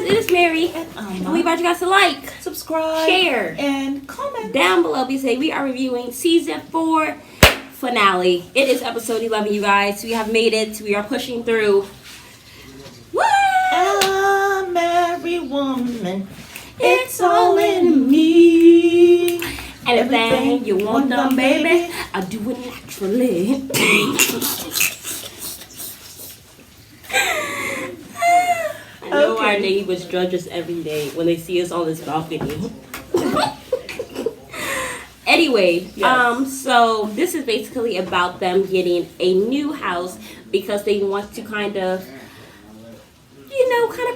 guys, it is Mary. And we invite you guys to like, subscribe, share, and comment down below. We are reviewing season 4 finale. It is episode 11, you guys. We have made it. We are pushing through. Woo! I'm every woman. It's all in me. Anything you want done, baby, I'll do it naturally. I know our neighbors judge us every day when they see us on this balcony. Anyway, yes. So this is basically about them getting a new house because they want to kind of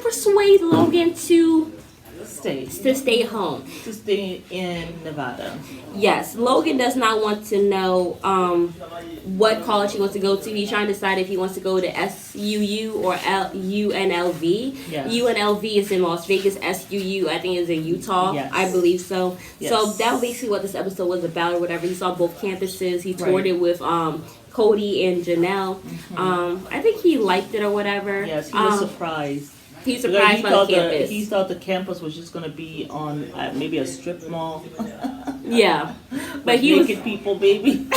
persuade Logan to stay home. To stay in Nevada. Yes, Logan does not want to know what college he wants to go to. He's trying to decide if he wants to go to SUU or UNLV. Yes. UNLV is in Las Vegas. SUU, I think, is in Utah. Yes. I believe so. Yes. So that was basically what this episode was about or whatever. He saw both campuses. He toured it with Kody and Janelle. Mm-hmm. I think he liked it or whatever. Yes, he was surprised. He's surprised by the campus. He thought the campus was just going to be on maybe a strip mall. Yeah. But he naked people, baby.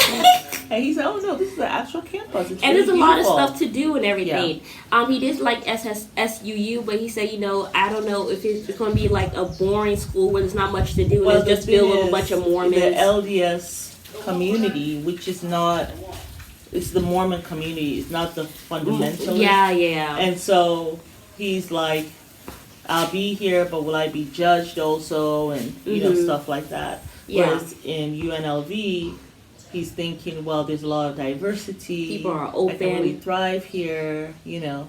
And he said, oh no, this is the actual campus. It's and really there's a lot of beautiful. stuff to do and everything. Yeah. He did like SUU, but he said, I don't know if it's going to be like a boring school where there's not much to do and it's just filled with a bunch of Mormons. The LDS community, which is not... It's the Mormon community. It's not the fundamentalists. Yeah. And so he's like, I'll be here, but will I be judged also? And, you know, stuff like that. Yeah. Whereas in UNLV, he's thinking, well, there's a lot of diversity. People are open. I can really thrive here, And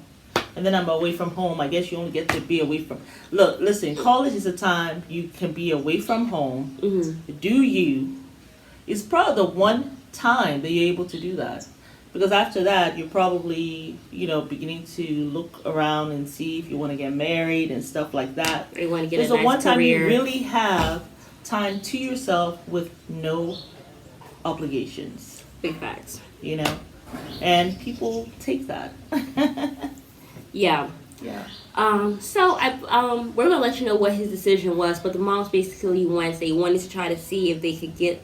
then I'm away from home. I guess you only get to be away from... Look, listen, college is a time you can be away from home. Mm-hmm. Do you. It's probably the one time that you're able to do that, because after that you're probably beginning to look around and see if you want to get married and stuff like that. You want to get It's a nice one time career. you really have time to yourself with no obligations. Big facts. And people take that. Yeah. So we're gonna let you know what his decision was, but the moms basically wanted to try to see if they could get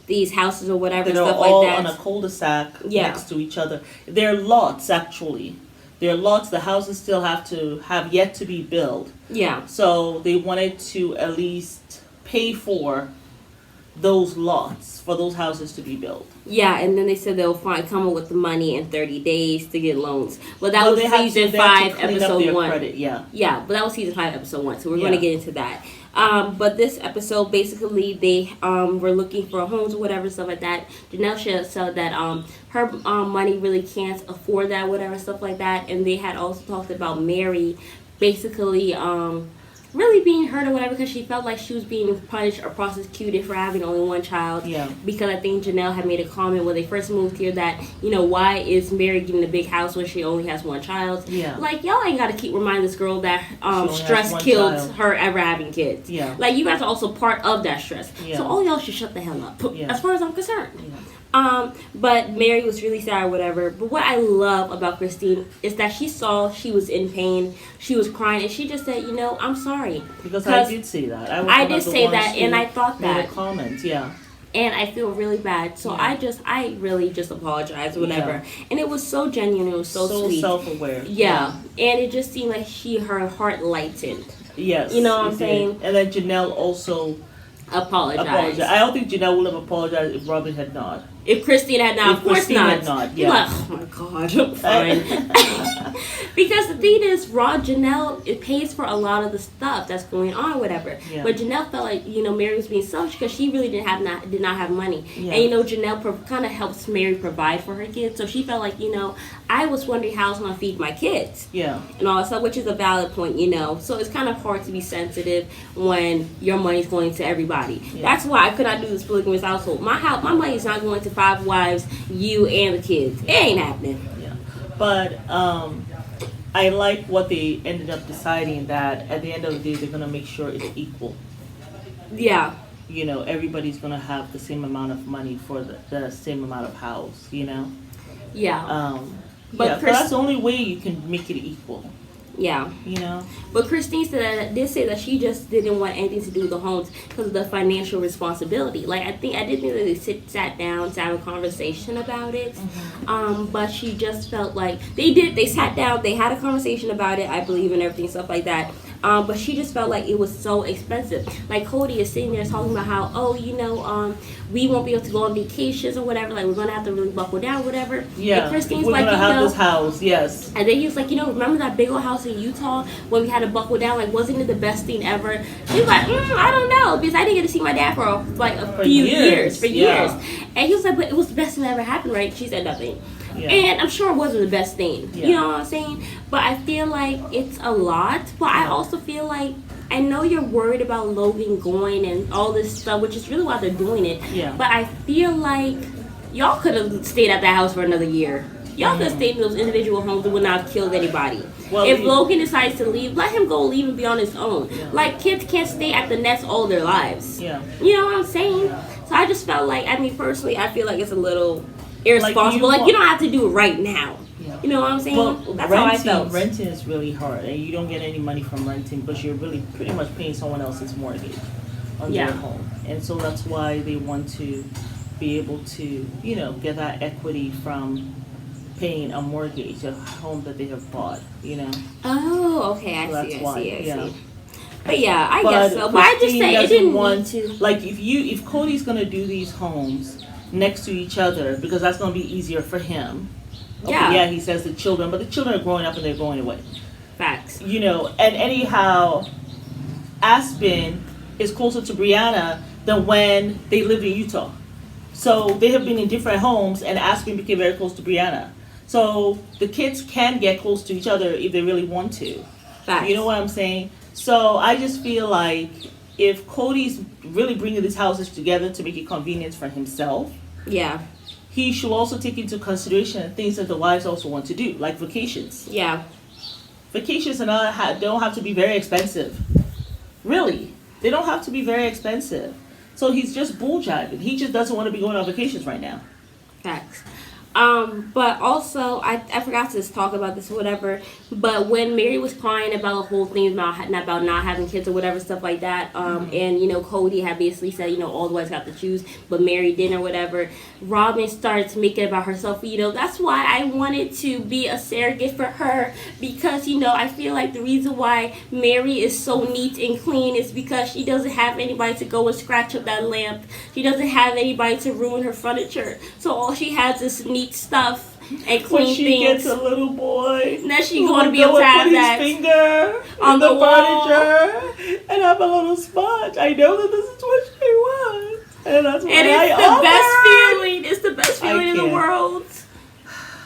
these houses or whatever that stuff are all like that on a cul-de-sac next to each other. They're lots actually. They're lots. The houses still have yet to be built. Yeah. So they wanted to at least pay for those lots for those houses to be built. Yeah, and then they said they'll come up with the money in 30 days to get loans. But that was season 5, episode 1. Credit, yeah, but that was season 5, episode 1. So we're going to get into that. But this episode, basically, they were looking for homes or whatever, stuff like that. Janelle said that her money really can't afford that, whatever, stuff like that. And they had also talked about Mary basically really being hurt or whatever because she felt like she was being punished or prosecuted for having only one child. Yeah. Because I think Janelle had made a comment when they first moved here that, why is Mary getting a big house when she only has one child? Yeah. Like, y'all ain't got to keep reminding this girl that stress killed her ever having kids. Yeah. Like, you guys are also part of that stress. Yeah. So all y'all should shut the hell up, as far as I'm concerned. Yeah. But Mary was really sad or whatever. But what I love about Christine is that she was in pain. She was crying. And she just said, I'm sorry. Because I did say that. I did say that. And I thought that. Made a comment, yeah. And I feel really bad. So I really just apologized or whatever. Yeah. And it was so genuine. It was so sweet. So self-aware. Yeah. And it just seemed like her heart lightened. Yes. You know what I'm saying? And then Janelle also apologized. I don't think Janelle would have apologized if Robin had not. If Christine had not, of course Christine not. Had not, yeah. Like, oh my God, I'm fine. Because the thing is, Janelle, it pays for a lot of the stuff that's going on, whatever. Yeah. But Janelle felt like, Mary was being selfish because she really did not have money. Yeah. And, Janelle kind of helps Mary provide for her kids. So she felt like, I was wondering how I was going to feed my kids. Yeah. And all that stuff, which is a valid point, So it's kind of hard to be sensitive when your money's going to everybody. Yeah. That's why I could not do this polygamous household. My money is not going to 5 wives, you, and the kids. It ain't happening. Yeah. But I like what they ended up deciding, that at the end of the day, they're going to make sure it's equal. Yeah. Everybody's going to have the same amount of money for the same amount of house, Yeah. But that's the only way you can make it equal. Yeah. You know? But Christine did say that she just didn't want anything to do with the homes because of the financial responsibility. Like, I did think that they sat down to have a conversation about it. But she just felt like they sat down, they had a conversation about it, I believe, and everything, stuff like that. But she just felt like it was so expensive. Like, Kody is sitting there talking about how, we won't be able to go on vacations or whatever. Like, we're going to have to really buckle down, whatever. Yeah. And Christine's we're like, gonna have this house, yes. And then he was like, remember that big old house in Utah when we had to buckle down? Like, wasn't it the best thing ever? She was like, I don't know, because I didn't get to see my dad for a few years. And he was like, but it was the best thing that ever happened, right? She said nothing. Yeah. And I'm sure it wasn't the best thing. Yeah. You know what I'm saying? But I feel like it's a lot. But I also feel like, I know you're worried about Logan going and all this stuff, which is really why they're doing it. Yeah. But I feel like y'all could have stayed at that house for another year. Y'all could have stayed in those individual homes and would not have killed anybody. Well, if Logan decides to leave, let him go leave and be on his own. Yeah. Like, kids can't stay at the nest all their lives. Yeah. You know what I'm saying? Yeah. So I just felt like, personally, I feel like it's a little irresponsible. Like, you don't have to do it right now. Yeah. You know what I'm saying? Well, that's how I felt. Renting is really hard, and you don't get any money from renting, but you're really pretty much paying someone else's mortgage on their home. And so that's why they want to be able to, get that equity from paying a mortgage, a home that they have bought, Oh, okay, I see. But yeah, I guess so. But I just say it didn't want to. Like, if Kody's gonna do these homes next to each other, because that's gonna be easier for him. Okay, yeah, he says the children, but the children are growing up and they're going away. Facts. And anyhow, Aspen is closer to Brianna than when they lived in Utah. So they have been in different homes, and Aspen became very close to Brianna. So the kids can get close to each other if they really want to. Facts. You know what I'm saying? So I just feel like if Kody's really bringing these houses together to make it convenient for himself, he should also take into consideration things that the wives also want to do, like vacations. Yeah. Vacations don't have to be very expensive. Really. They don't have to be very expensive. So he's just bull jiving. He just doesn't want to be going on vacations right now. Facts. But also, I forgot to talk about this or whatever, but when Mary was crying about the whole thing about not having kids or whatever, stuff like that, and, Kody had basically said, all the wives got to choose, but Mary didn't or whatever, Robin started to make it about herself. That's why I wanted to be a surrogate for her, because, I feel like the reason why Mary is so neat and clean is because she doesn't have anybody to go and scratch up that lamp. She doesn't have anybody to ruin her furniture. So all she has is neat stuff and clean when she things. Gets a little boy, now she's going to be able to have that his finger on the furniture and have a little sponge. I know that this is what she wants, and that's what It's the best feeling in the world.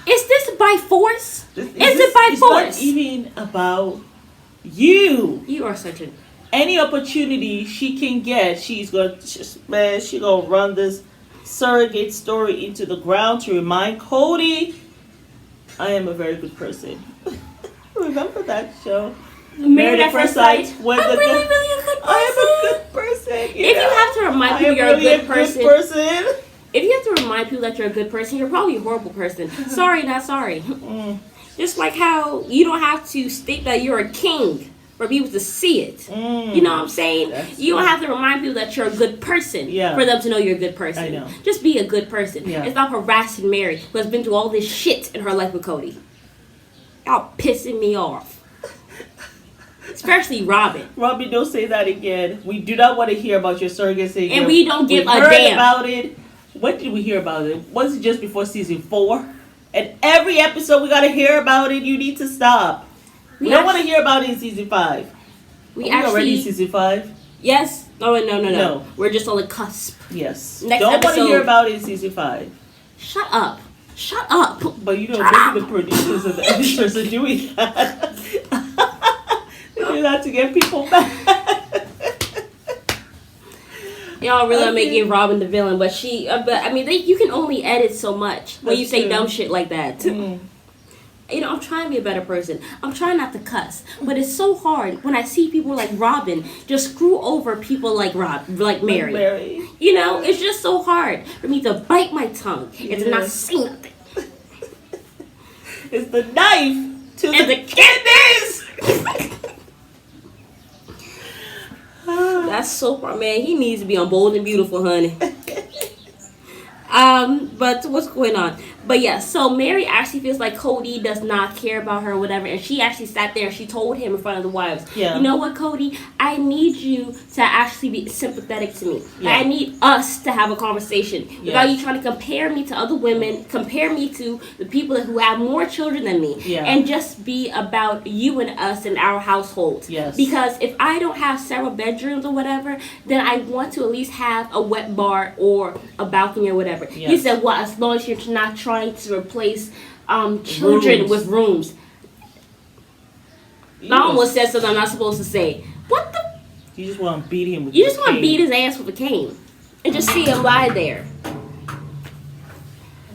Is this by force? Is it by force? It's not even about you. You are such a. Any opportunity she can get, she's gonna run this surrogate story into the ground to remind Kody, I am a very good person. Remember that show? Married at First Sight. I'm really a good person. I am a good person. If you have to remind people you're really a good person. If you have to remind people that you're a good person, you're probably a horrible person. Sorry, not sorry. Just like how you don't have to state that you're a king for people to see it. You know what I'm saying? You don't have to remind people that you're a good person for them to know you're a good person. I know. Just be a good person. Yeah. And stop harassing Mary, who has been through all this shit in her life with Kody. Y'all pissing me off. Especially Robin. Robin, don't say that again. We do not want to hear about your surrogacy. And we don't give a heard damn about it. When did we hear about it? Was it just before season 4? And every episode we got to hear about it. You need to stop. We don't want to hear about it in season 5. We already in season 5? Yes. No. We're just on the cusp. Yes. Next don't episode. Want to hear about it in season 5. Shut up. But maybe the producers and the editors are doing that. They do that to get people back. Y'all really are making Robin the villain, but you can only edit so much when you say dumb shit like that. I'm trying to be a better person. I'm trying not to cuss, but it's so hard when I see people like Robin just screw over people like Mary. It's just so hard for me to bite my tongue and to not say nothing. It's the knife to the kidneys. That's so far, man. He needs to be on Bold and Beautiful, honey. But what's going on? But yeah, so Mary actually feels like Kody does not care about her or whatever, and she actually sat there and she told him in front of the wives, you know what, Kody, I need you to actually be sympathetic to me. I need us to have a conversation without you trying to compare me to other women, compare me to the people who have more children than me, and just be about you and us and our household. Because if I don't have several bedrooms or whatever, then I want to at least have a wet bar or a balcony or whatever. He said, well, as long as you're not trying to replace children with rooms. I almost said something I'm not supposed to say. What the? You just want to beat him with You just want to beat his ass with a cane. And just see him lie there.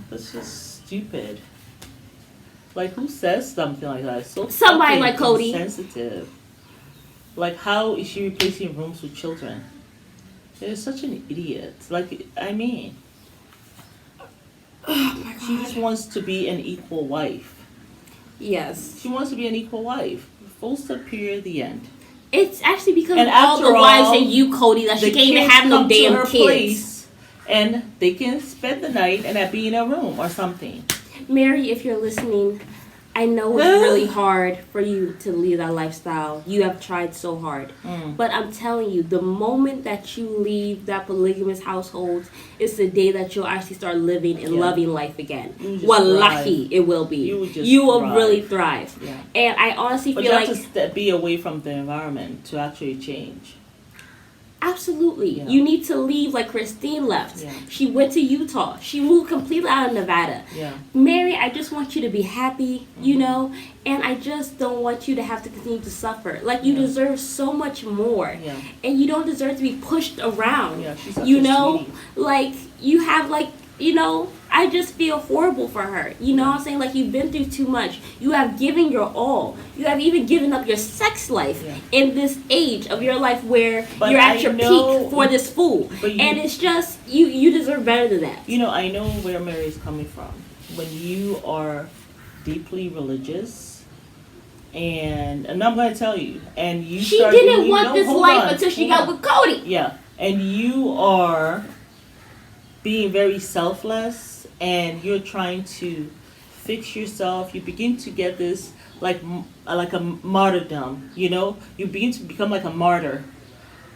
That's just stupid. Like, who says something like that? It's so somebody like Kody. Sensitive. Like, how is she replacing rooms with children? You're such an idiot. Like, I mean... Oh my God. She just wants to be an equal wife. Yes. She wants to be an equal wife. Full stop, period, the end. It's actually because of all the wives and you, Kody, that she can't even have no damn kids. And they can spend the night and be in a room or something. Mary, if you're listening, I know it's really hard for you to leave that lifestyle. You have tried so hard. But I'm telling you, the moment that you leave that polygamous household is the day that you'll actually start living and loving life again. Wallahi, it will be. You will really thrive. And I honestly feel like... But you have to be away from the environment to actually change. Absolutely. You need to leave like Christine left. She went to Utah. She moved completely out of Nevada. Mary, I just want you to be happy, you know, and I just don't want you to have to continue to suffer. Like, you deserve so much more. And you don't deserve to be pushed around. You know? Like, you have like, you know, I just feel horrible for her. You know what I'm saying? Like, you've been through too much. You have given your all. You have even given up your sex life in this age of your life where you're at your peak for this fool. And it's just, you deserve better than that. You know, I know where Mary is coming from. When you are deeply religious, and I'm going to tell you, and you she didn't want this life until she got with Kody. And you are being very selfless, and you're trying to fix yourself. You begin to get this like a martyrdom, you know? You begin to become like a martyr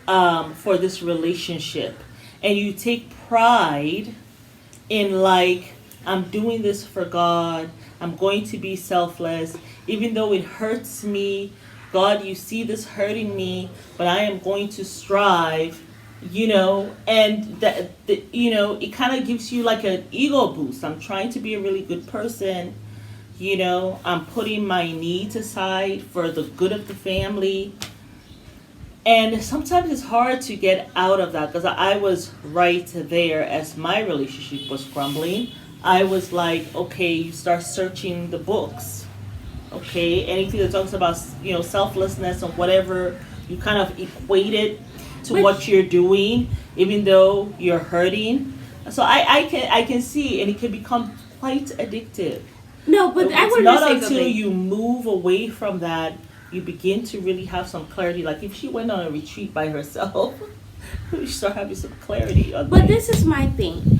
for this relationship. And you take pride in like, I'm doing this for God. I'm going to be selfless. Even though it hurts me, God, you see this hurting me, but I am going to strive. You know, and that you know, it kind of gives you like an ego boost. I'm trying to be a really good person. You know, I'm putting my needs aside for the good of the family. And sometimes it's hard to get out of that, because I was right there as my relationship was crumbling. I was like, okay, you start searching the books. Okay, anything that talks about, you know, selflessness or whatever, you kind of equate it to what you're doing, even though you're hurting. So I can see, and it can become quite addictive. No, but I it's would not say until something. you move away from that, you begin to really have some clarity. Like if she went on a retreat by herself, you start having some clarity. But this is my thing.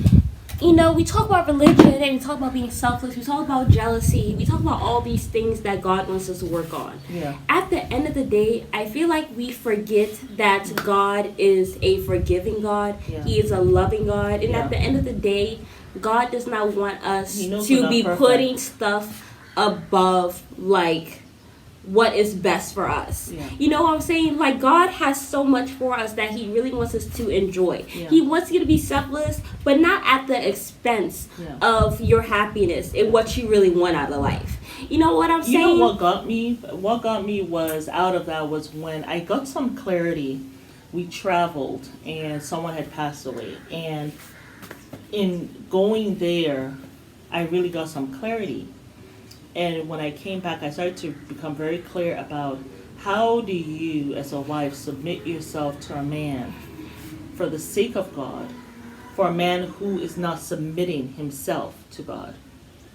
You know, we talk about religion and we talk about being selfless. We talk about jealousy. We talk about all these things that God wants us to work on. At the end of the day, I feel like we forget that God is a forgiving God. He is a loving God. And at the end of the day, God does not want us to be putting stuff above, like, what is best for us. You know what I'm saying? Like, God has so much for us that he really wants us to enjoy. He wants you to be selfless, but not at the expense of your happiness and what you really want out of life. You know what I'm saying? You know what got me was out of that was when I got some clarity. We traveled and someone had passed away, and in going there I really got some clarity. And when I came back, I started to become very clear about how do you, as a wife, submit yourself to a man for the sake of God, for a man who is not submitting himself to God.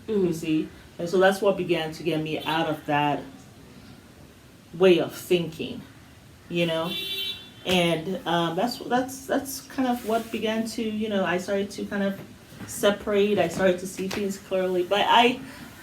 You see? And so that's what began to get me out of that way of thinking, you know. And that's kind of what began to, you know, I started to kind of separate. I started to see things clearly. But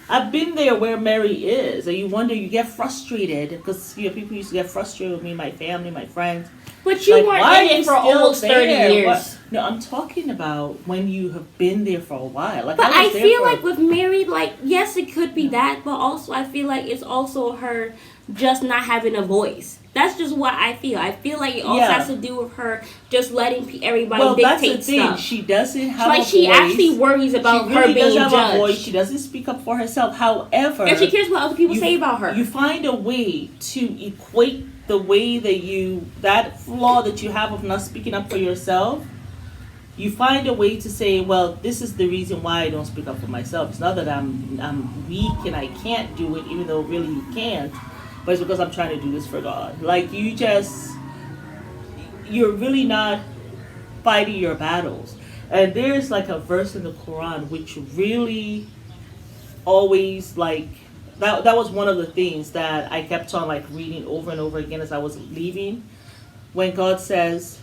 I've been there where Mary is, and you wonder, you get frustrated because, you know, people used to get frustrated with me, my family, my friends. But you weren't in it for almost 30 years. What? No, I'm talking about when you have been there for a while. Like, but I feel like with Mary, like, yes, it could be that, but also I feel like it's also her just not having a voice. That's just what I feel. I feel like it also has to do with her just letting everybody dictate that's the thing. stuff. She doesn't have like, a voice. she actually worries about she really her being doesn't have judged. a voice. She doesn't speak up for herself. However, and she cares what other people say about her. You find a way to equate the way that flaw that you have of not speaking up for yourself. You find a way to say, well, this is the reason why I don't speak up for myself. It's not that I'm weak and I can't do it, even though really you can't. But it's because I'm trying to do this for God. Like, you're really not fighting your battles. And there's like a verse in the Quran which really always, like, that was one of the things that I kept on, like, reading over and over again as I was leaving. When God says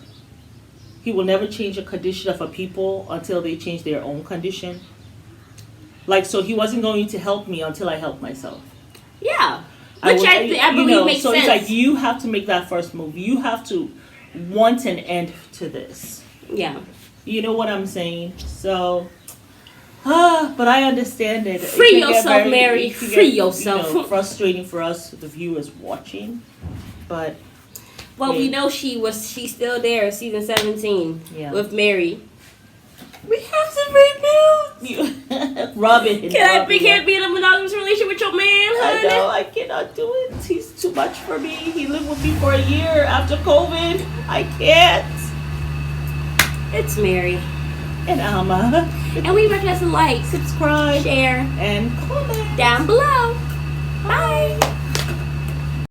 He will never change a condition of a people until they change their own condition. Like, so He wasn't going to help me until I helped myself. Yeah. Which I believe makes sense. So it's like, you have to make that first move. You have to want an end to this. Yeah. You know what I'm saying? So, but I understand it. Free yourself, Mary. Free yourself. You know, frustrating for us, the viewers watching. But well, we know she's still there, season 17 with Mary. We have to rebuild. Robin. Can't be in a monogamous relationship with your man, honey. I know, I cannot do it. He's too much for me. He lived with me for a year after COVID. I can't. It's Mary. And Alma. And we recommend to like, subscribe, share, and comment down below.